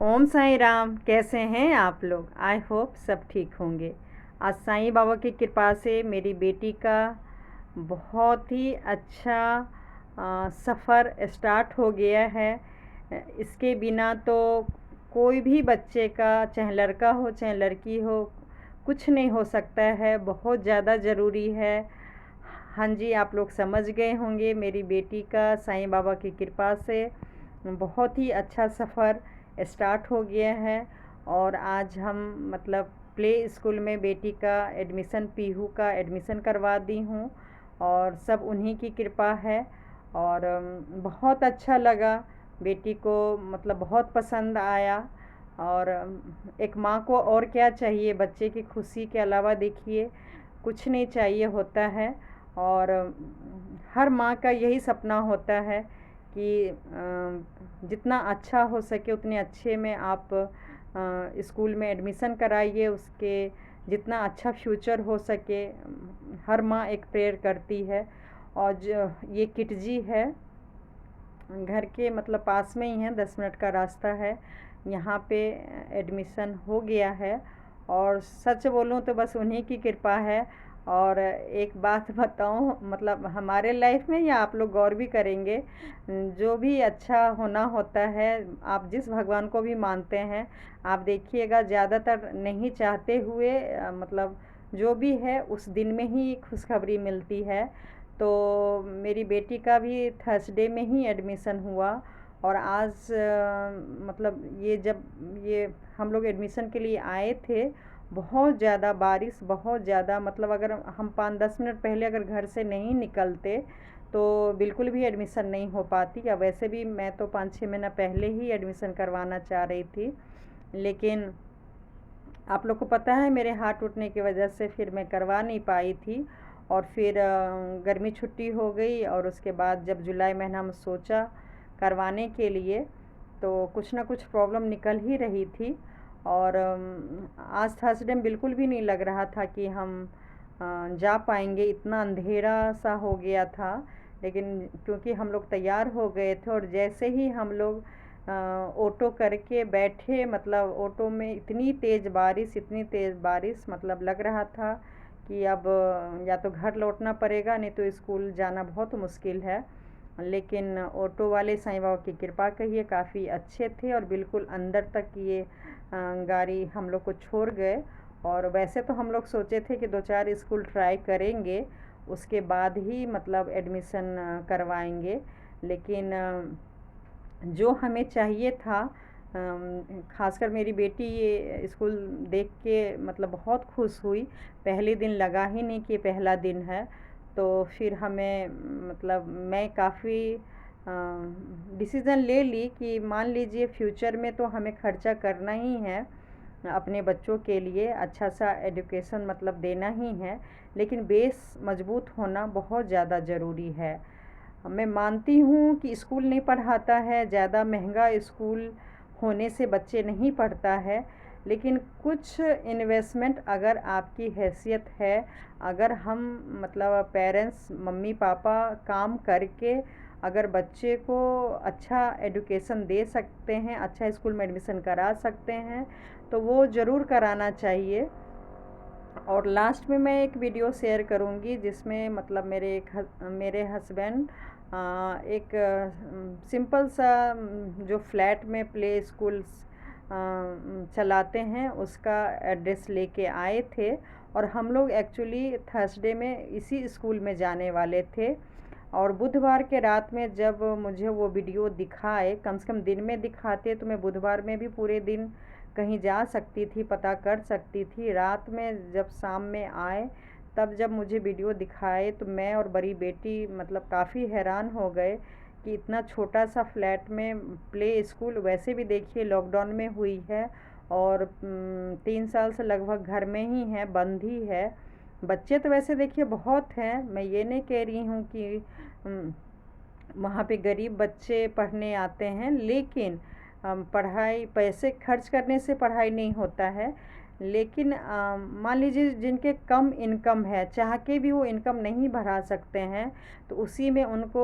ओम साईं राम। कैसे हैं आप लोग? आई होप सब ठीक होंगे। आज साईं बाबा की कृपा से मेरी बेटी का बहुत ही अच्छा सफ़र स्टार्ट हो गया है। इसके बिना तो कोई भी बच्चे का, चाहे लड़का हो चाहे लड़की हो, कुछ नहीं हो सकता है। बहुत ज़्यादा ज़रूरी है। हाँ जी, आप लोग समझ गए होंगे। मेरी बेटी का साईं बाबा की कृपा से बहुत ही अच्छा सफ़र स्टार्ट हो गया है। और आज हम मतलब प्ले स्कूल में बेटी का एडमिशन, पीहू का एडमिशन करवा दी हूँ, और सब उन्हीं की कृपा है। और बहुत अच्छा लगा बेटी को, मतलब बहुत पसंद आया। और एक माँ को और क्या चाहिए? बच्चे की खुशी के अलावा देखिए कुछ नहीं चाहिए होता है। और हर माँ का यही सपना होता है कि जितना अच्छा हो सके उतने अच्छे में आप स्कूल में एडमिशन कराइए, उसके जितना अच्छा फ्यूचर हो सके। हर माँ एक प्रेयर करती है। और जो ये किट जी है, घर के मतलब पास में ही है, 10 मिनट का रास्ता है। यहाँ पे एडमिशन हो गया है। और सच बोलूँ तो बस उन्हीं की कृपा है। और एक बात बताऊँ, मतलब हमारे लाइफ में, या आप लोग गौर भी करेंगे, जो भी अच्छा होना होता है, आप जिस भगवान को भी मानते हैं, आप देखिएगा ज़्यादातर नहीं चाहते हुए मतलब जो भी है उस दिन में ही खुशखबरी मिलती है। तो मेरी बेटी का भी थर्सडे में ही एडमिशन हुआ। और आज मतलब ये जब ये हम लोग एडमिशन के लिए आए थे, बहुत ज़्यादा बारिश, बहुत ज़्यादा, मतलब अगर हम 5-10 मिनट पहले अगर घर से नहीं निकलते तो बिल्कुल भी एडमिशन नहीं हो पाती। या वैसे भी मैं तो 5-6 महीना पहले ही एडमिशन करवाना चाह रही थी, लेकिन आप लोग को पता है मेरे हाथ टूटने की वजह से फिर मैं करवा नहीं पाई थी। और फिर गर्मी छुट्टी हो गई, और उसके बाद जब जुलाई महीना में सोचा करवाने के लिए, तो कुछ ना कुछ प्रॉब्लम निकल ही रही थी। और आज थर्सडे में बिल्कुल भी नहीं लग रहा था कि हम जा पाएंगे, इतना अंधेरा सा हो गया था। लेकिन क्योंकि हम लोग तैयार हो गए थे, और जैसे ही हम लोग ऑटो करके बैठे, मतलब ऑटो में इतनी तेज़ बारिश, इतनी तेज़ बारिश, मतलब लग रहा था कि अब या तो घर लौटना पड़ेगा, नहीं तो स्कूल जाना बहुत मुश्किल है। लेकिन ऑटो वाले साईं बाबा की कृपा कहिए काफ़ी अच्छे थे, और बिल्कुल अंदर तक ये गाड़ी हम लोग को छोड़ गए। और वैसे तो हम लोग सोचे थे कि 2-4 स्कूल ट्राई करेंगे, उसके बाद ही मतलब एडमिशन करवाएंगे। लेकिन जो हमें चाहिए था, ख़ासकर मेरी बेटी ये स्कूल देख के मतलब बहुत खुश हुई। पहले दिन लगा ही नहीं कि पहला दिन है। तो फिर हमें मतलब मैं काफ़ी डिसीज़न ले ली कि मान लीजिए फ्यूचर में तो हमें खर्चा करना ही है, अपने बच्चों के लिए अच्छा सा एजुकेशन मतलब देना ही है, लेकिन बेस मज़बूत होना बहुत ज़्यादा ज़रूरी है। मैं मानती हूँ कि स्कूल नहीं पढ़ाता है, ज़्यादा महंगा स्कूल होने से बच्चे नहीं पढ़ता है, लेकिन कुछ इन्वेस्टमेंट अगर आपकी हैसियत है, अगर हम मतलब पेरेंट्स, मम्मी पापा काम करके अगर बच्चे को अच्छा एजुकेशन दे सकते हैं, अच्छा स्कूल में एडमिशन करा सकते हैं, तो वो ज़रूर कराना चाहिए। और लास्ट में मैं एक वीडियो शेयर करूँगी जिसमें मतलब मेरे हस्बैंड एक सिंपल सा जो फ्लैट में प्ले स्कूल्स चलाते हैं, उसका एड्रेस लेके आए थे। और हम लोग एक्चुअली थर्सडे में इसी स्कूल में जाने वाले थे। और बुधवार के रात में जब मुझे वो वीडियो दिखाए, कम से कम दिन में दिखाते तो मैं बुधवार में भी पूरे दिन कहीं जा सकती थी, पता कर सकती थी। रात में जब शाम में आए, तब जब मुझे वीडियो दिखाए, तो मैं और बड़ी बेटी मतलब काफ़ी हैरान हो गए कि इतना छोटा सा फ्लैट में प्ले स्कूल, वैसे भी देखिए लॉकडाउन में हुई है, और 3 साल से लगभग घर में ही है, बंद ही है। बच्चे तो वैसे देखिए बहुत हैं, मैं ये नहीं कह रही हूँ कि वहाँ पे गरीब बच्चे पढ़ने आते हैं, लेकिन पढ़ाई, पैसे खर्च करने से पढ़ाई नहीं होता है। लेकिन मान लीजिए जिनके कम इनकम है, चाह के भी वो इनकम नहीं बढ़ा सकते हैं, तो उसी में उनको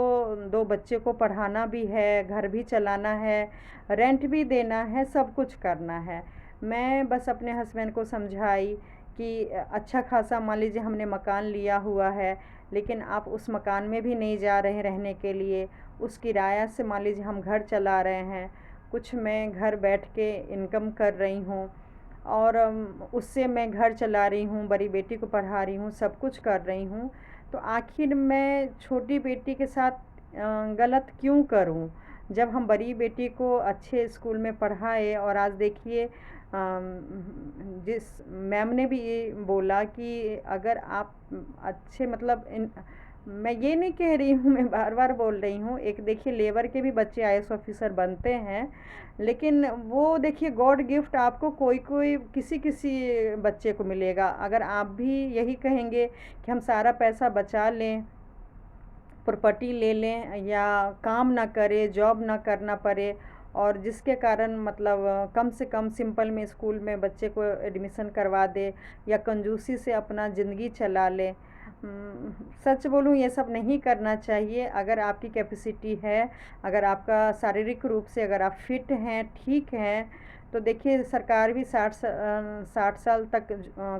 2 बच्चे को पढ़ाना भी है, घर भी चलाना है, रेंट भी देना है, सब कुछ करना है। मैं बस अपने हस्बैंड को समझाई कि अच्छा खासा मान लीजिए हमने मकान लिया हुआ है, लेकिन आप उस मकान में भी नहीं जा रहे हैं रहने के लिए, उस किराया से मान लीजिए हम घर चला रहे हैं, कुछ मैं घर बैठ के इनकम कर रही हूँ, और उससे मैं घर चला रही हूँ, बड़ी बेटी को पढ़ा रही हूँ, सब कुछ कर रही हूँ, तो आखिर मैं छोटी बेटी के साथ गलत क्यों करूँ? जब हम बड़ी बेटी को अच्छे स्कूल में पढ़ाए, और आज देखिए जिस मैम ने भी ये बोला कि अगर आप अच्छे मतलब इन मैं ये नहीं कह रही हूँ, मैं बार बार बोल रही हूँ, एक देखिए लेबर के भी बच्चे आईएएस ऑफिसर बनते हैं, लेकिन वो देखिए गॉड गिफ्ट आपको कोई कोई किसी किसी बच्चे को मिलेगा। अगर आप भी यही कहेंगे कि हम सारा पैसा बचा लें, प्रॉपर्टी ले लें, या काम ना करें, जॉब ना करना पड़े, और जिसके कारण मतलब कम से कम सिंपल में स्कूल में बच्चे को एडमिशन करवा दे, या कंजूसी से अपना ज़िंदगी चला ले, सच बोलूँ ये सब नहीं करना चाहिए। अगर आपकी कैपेसिटी है, अगर आपका शारीरिक रूप से अगर आप फिट हैं, ठीक हैं, तो देखिए सरकार भी 60 साल तक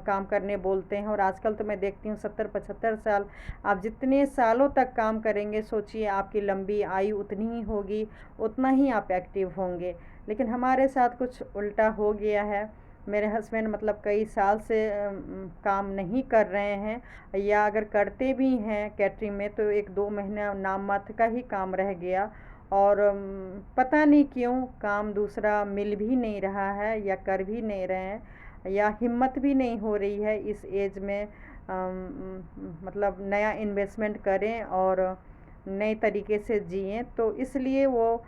काम करने बोलते हैं, और आजकल तो मैं देखती हूँ 70-75 साल। आप जितने सालों तक काम करेंगे, सोचिए आपकी लंबी आयु उतनी ही होगी, उतना ही आप एक्टिव होंगे। लेकिन हमारे साथ कुछ उल्टा हो गया है। मेरे हस्बैंड मतलब कई साल से काम नहीं कर रहे हैं, या अगर करते भी हैं कैटरिंग में, तो 1-2 महीना नाम मात्र का ही काम रह गया, और पता नहीं क्यों काम दूसरा मिल भी नहीं रहा है, या कर भी नहीं रहे हैं, या हिम्मत भी नहीं हो रही है इस एज में मतलब नया इन्वेस्टमेंट करें और नए तरीके से जिएं। तो इसलिए वो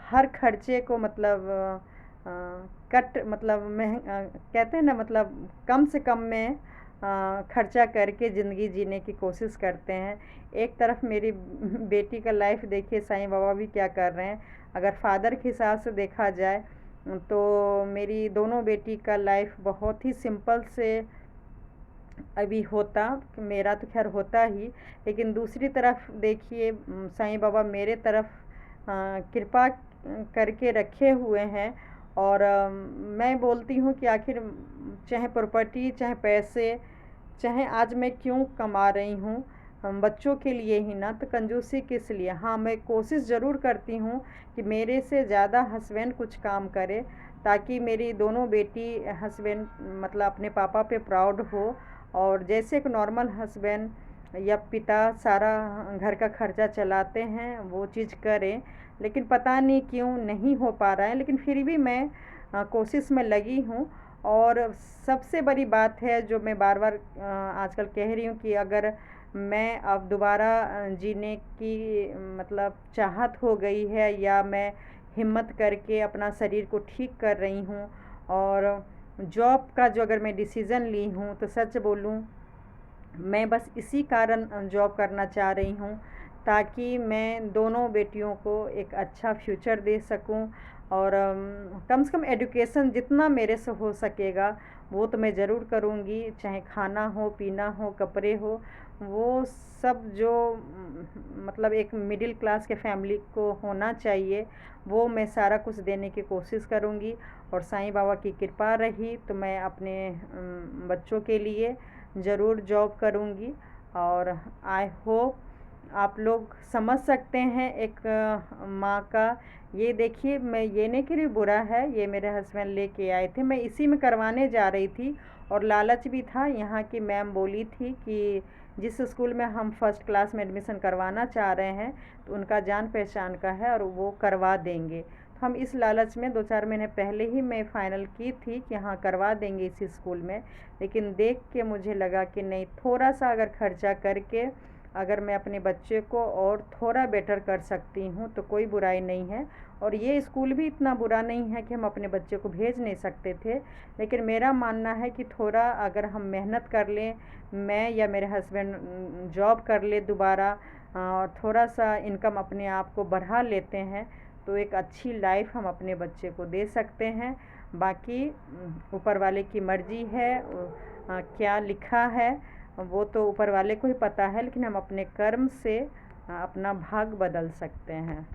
हर खर्चे को मतलब कट मतलब कहते हैं ना, मतलब कम से कम में खर्चा करके ज़िंदगी जीने की कोशिश करते हैं। एक तरफ मेरी बेटी का लाइफ देखिए, साईं बाबा भी क्या कर रहे हैं। अगर फादर के हिसाब से देखा जाए तो मेरी दोनों बेटी का लाइफ बहुत ही सिंपल से अभी होता, मेरा तो खैर होता ही, लेकिन दूसरी तरफ देखिए साईं बाबा मेरे तरफ कृपा करके रखे हुए हैं, और मैं बोलती हूँ कि आखिर चाहे प्रॉपर्टी, चाहे पैसे, चाहे आज मैं क्यों कमा रही हूँ, बच्चों के लिए ही ना, तो कंजूसी किस लिए। हाँ, मैं कोशिश ज़रूर करती हूँ कि मेरे से ज़्यादा हस्बैंड कुछ काम करे, ताकि मेरी दोनों बेटी हस्बैंड मतलब अपने पापा पे प्राउड हो, और जैसे एक नॉर्मल हस्बैंड या पिता सारा घर का खर्चा चलाते हैं वो चीज़ करें। लेकिन पता नहीं क्यों नहीं हो पा रहा है, लेकिन फिर भी मैं कोशिश में लगी हूँ। और सबसे बड़ी बात है जो मैं बार बार आजकल कह रही हूँ कि अगर मैं अब दोबारा जीने की मतलब चाहत हो गई है, या मैं हिम्मत करके अपना शरीर को ठीक कर रही हूँ, और जॉब का जो अगर मैं डिसीज़न ली हूँ, तो सच बोलूँ मैं बस इसी कारण जॉब करना चाह रही हूँ, ताकि मैं दोनों बेटियों को एक अच्छा फ्यूचर दे सकूँ, और कम से कम एजुकेशन जितना मेरे से हो सकेगा वो तो मैं ज़रूर करूँगी। चाहे खाना हो, पीना हो, कपड़े हो, वो सब जो मतलब एक मिडिल क्लास के फैमिली को होना चाहिए, वो मैं सारा कुछ देने की कोशिश करूँगी। और साईं बाबा की कृपा रही तो मैं अपने बच्चों के लिए ज़रूर जॉब करूँगी। और आई होप आप लोग समझ सकते हैं एक माँ का। ये देखिए, मैं ये नहीं कि बुरा है, ये मेरे हस्बैंड लेके आए थे, मैं इसी में करवाने जा रही थी, और लालच भी था। यहाँ की मैम बोली थी कि जिस स्कूल में हम फर्स्ट क्लास में एडमिशन करवाना चाह रहे हैं, तो उनका जान पहचान का है और वो करवा देंगे। तो हम इस लालच में 2-4 महीने पहले ही मैं फ़ाइनल की थी कि हाँ करवा देंगे इसी स्कूल में। लेकिन देख के मुझे लगा कि नहीं, थोड़ा सा अगर खर्चा करके अगर मैं अपने बच्चे को और थोड़ा बेटर कर सकती हूँ तो कोई बुराई नहीं है। और ये स्कूल भी इतना बुरा नहीं है कि हम अपने बच्चे को भेज नहीं सकते थे, लेकिन मेरा मानना है कि थोड़ा अगर हम मेहनत कर लें, मैं या मेरे हस्बैंड जॉब कर ले दोबारा, और थोड़ा सा इनकम अपने आप को बढ़ा लेते हैं, तो एक अच्छी लाइफ हम अपने बच्चे को दे सकते हैं। बाकी ऊपर वाले की मर्ज़ी है, क्या लिखा है वो तो ऊपर वाले को ही पता है, लेकिन हम अपने कर्म से अपना भाग बदल सकते हैं।